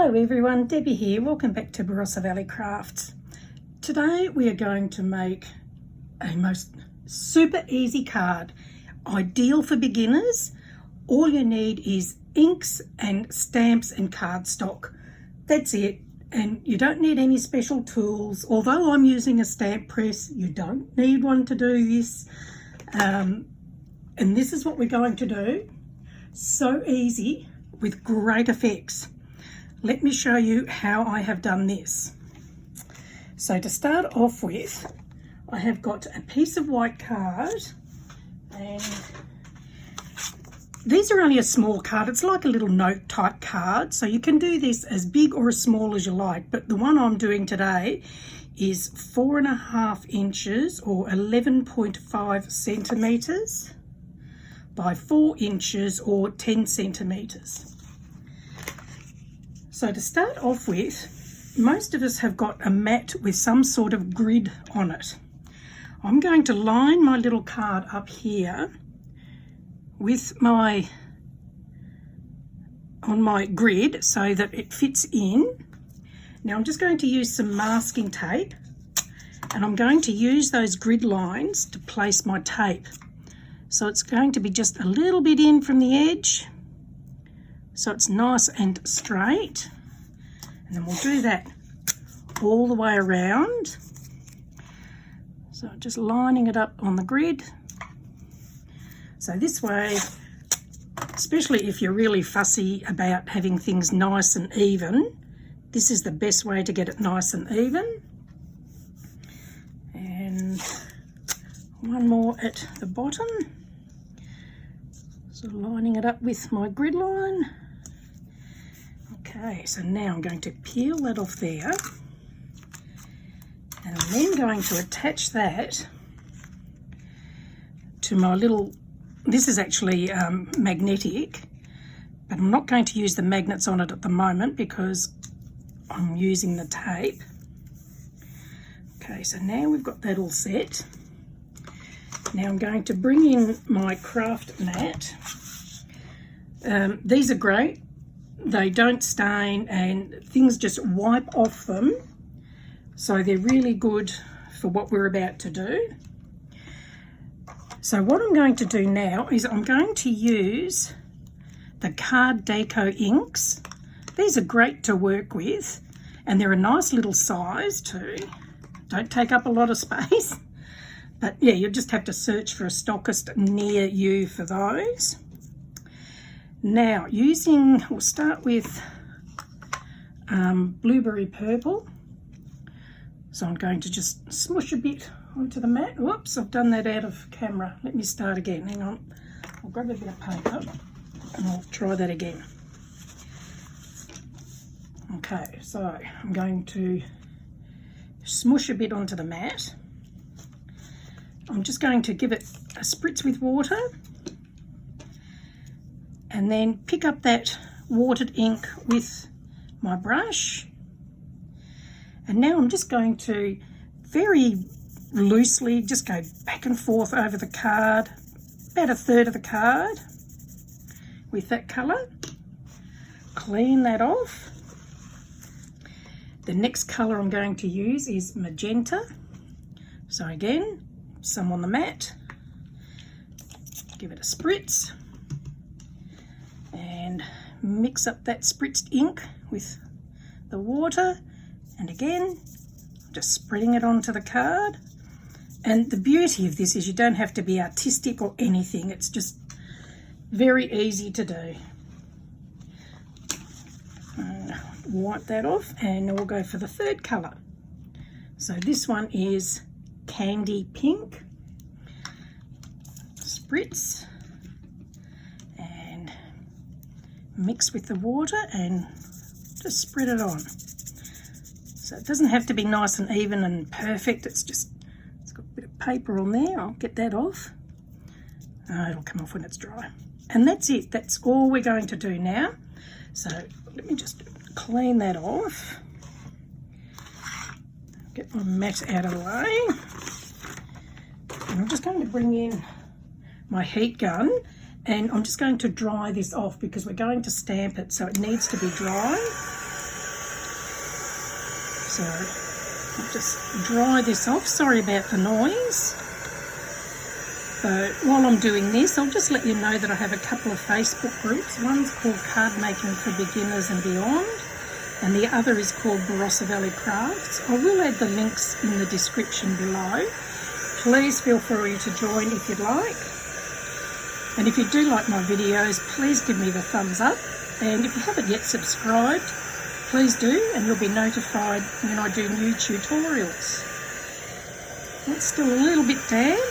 Hello everyone, Debbie here. Welcome back to Barossa Valley Crafts. Today we are going to make a most super easy card, ideal for beginners. All you need is inks and stamps and cardstock. That's it, and you don't need any special tools. Although I'm using a stamp press, you don't need one to do this. And this is what we're going to do. So easy with great effects. Let me show you how I have done this. So to start off with, I have got a piece of white card, and these are only a small card. It's like a little note type card, so you can do this as big or as small as you like, but the one I'm doing today is 4.5 inches or 11.5 centimeters by 4 inches or 10 centimeters. So to start off with, most of us have got a mat with some sort of grid on it. I'm going to line my little card up here with on my grid so that it fits in. Now I'm just going to use some masking tape, and I'm going to use those grid lines to place my tape. So it's going to be just a little bit in from the edge, so it's nice and straight, and then we'll do that all the way around. So just lining it up on the grid. So this way, especially if you're really fussy about having things nice and even, this is the best way to get it nice and even. And one more at the bottom. So lining it up with my grid line. Okay, so now I'm going to peel that off there, and I'm then going to attach that to my little, this is actually magnetic, but I'm not going to use the magnets on it at the moment because I'm using the tape. Okay, so now we've got that all set. Now I'm going to bring in my craft mat. These are great. They don't stain and things just wipe off them. So they're really good for what we're about to do. So what I'm going to do now is I'm going to use the Card Deco inks. These are great to work with, and they're a nice little size too. Don't take up a lot of space. But yeah, you'll just have to search for a stockist near you for those. Now, we'll start with blueberry purple. So I'm going to just smush a bit onto the mat. Whoops, I've done that out of camera. Let me start again. Hang on. I'll grab a bit of paper and I'll try that again. Okay, so I'm going to smush a bit onto the mat. I'm just going to give it a spritz with water, and then pick up that watered ink with my brush. And now I'm just going to very loosely just go back and forth over the card, about a third of the card with that colour. Clean that off. The next colour I'm going to use is magenta. So again, some on the mat, give it a spritz, and mix up that spritzed ink with the water, and again just spreading it onto the card. And the beauty of this is you don't have to be artistic or anything, it's just very easy to do. Wipe that off, and we'll go for the third colour. So this one is Candy Pink. Spritz and mix with the water and just spread it on. So it doesn't have to be nice and even and perfect, it's got a bit of paper on there. I'll get that off. It'll come off when it's dry. And that's it, that's all we're going to do now. So let me just clean that off. Get my mat out of the way. And I'm just going to bring in my heat gun, and I'm just going to dry this off because we're going to stamp it, so it needs to be dry. So I'll just dry this off. Sorry about the noise. So while I'm doing this, I'll just let you know that I have a couple of Facebook groups. One's called Cardmaking for Beginners and Beyond, and the other is called Barossa Valley Crafts. I will add the links in the description below. Please feel free to join if you'd like. And if you do like my videos, please give me the thumbs up. And if you haven't yet subscribed, please do, and you'll be notified when I do new tutorials. It's still a little bit damp.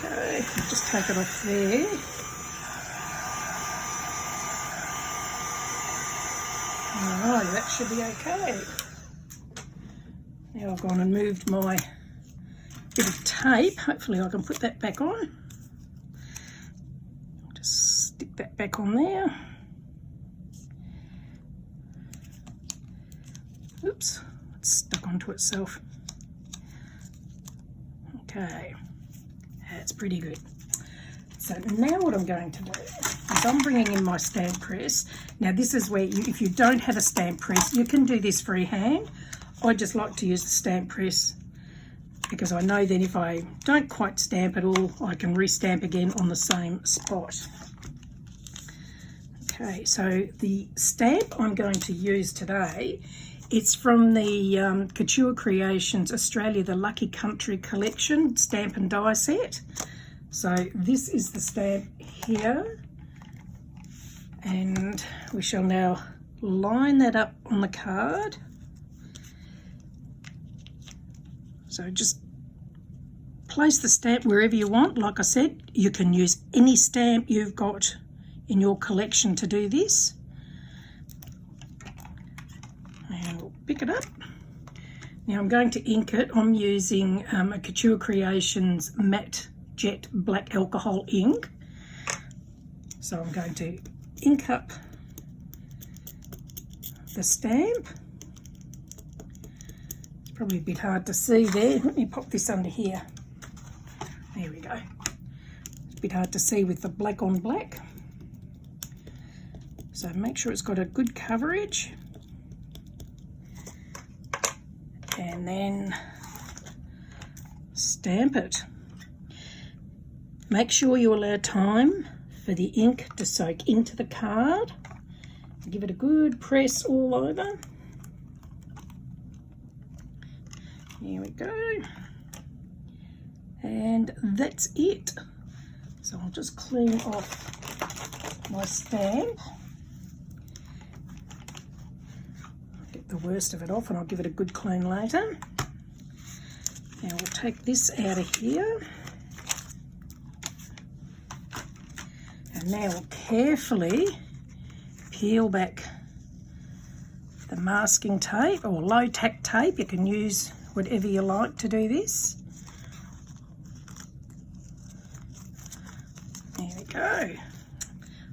Okay, I'll just take it off there. Alright, that should be okay. Now I've gone and moved my bit of tape. Hopefully I can put that back on. I'll just stick that back on there. Oops, it's stuck onto itself. Okay, that's pretty good. So now what I'm going to do is I'm bringing in my stamp press. Now this is where if you don't have a stamp press, you can do this freehand. I just like to use the stamp press because I know that if I don't quite stamp it all, I can restamp again on the same spot. Okay, so the stamp I'm going to use today, it's from the Couture Creations Australia, the Lucky Country Collection stamp and die set. So this is the stamp here, and we shall now line that up on the card. So just place the stamp wherever you want. Like I said, you can use any stamp you've got in your collection to do this. And we'll pick it up. Now I'm going to ink it. I'm using a Couture Creations matte jet black alcohol ink. So I'm going to ink up the stamp. It's probably a bit hard to see there. Let me pop this under here. There we go. It's a bit hard to see with the black on black. So make sure it's got a good coverage. And then stamp it. Make sure you allow time for the ink to soak into the card. Give it a good press all over. Here we go. And that's it. So I'll just clean off my stamp. Get the worst of it off and I'll give it a good clean later. Now we'll take this out of here. And now we'll carefully peel back the masking tape or low tack tape. You can use whatever you like to do this. There we go.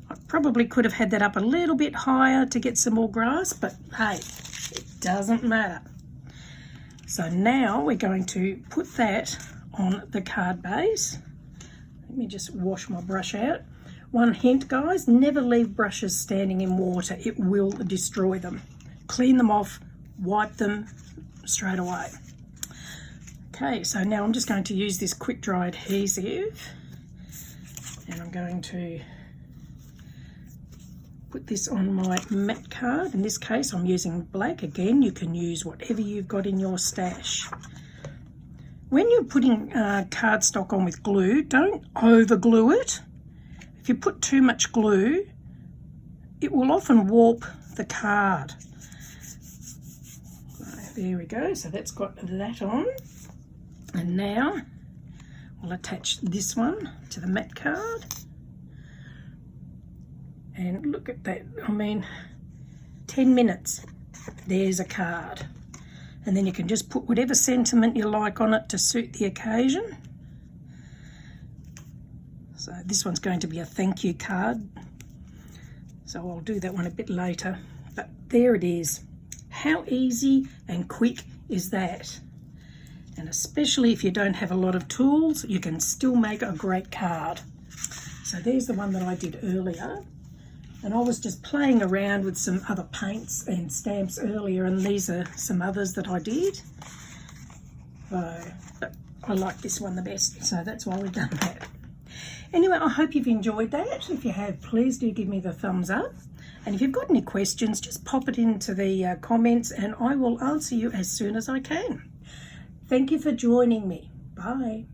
I probably could have had that up a little bit higher to get some more grass, but hey, it doesn't matter. So now we're going to put that on the card base. Let me just wash my brush out. One hint, guys, never leave brushes standing in water. It will destroy them. Clean them off, wipe them straight away. Okay, so now I'm just going to use this quick dry adhesive and I'm going to put this on my matte card. In this case, I'm using black. Again, you can use whatever you've got in your stash. When you're putting cardstock on with glue, don't over glue it. If you put too much glue, it will often warp the card. There we go, so that's got that on. And now we'll attach this one to the matte card. And look at that, I mean, 10 minutes, there's a card. And then you can just put whatever sentiment you like on it to suit the occasion. So this one's going to be a thank you card. So I'll do that one a bit later. But there it is. How easy and quick is that? And especially if you don't have a lot of tools, you can still make a great card. So there's the one that I did earlier. And I was just playing around with some other paints and stamps earlier, and these are some others that I did. But I like this one the best, so that's why we've done that. Anyway, I hope you've enjoyed that. If you have, please do give me the thumbs up. And if you've got any questions, just pop it into the comments and I will answer you as soon as I can. Thank you for joining me. Bye.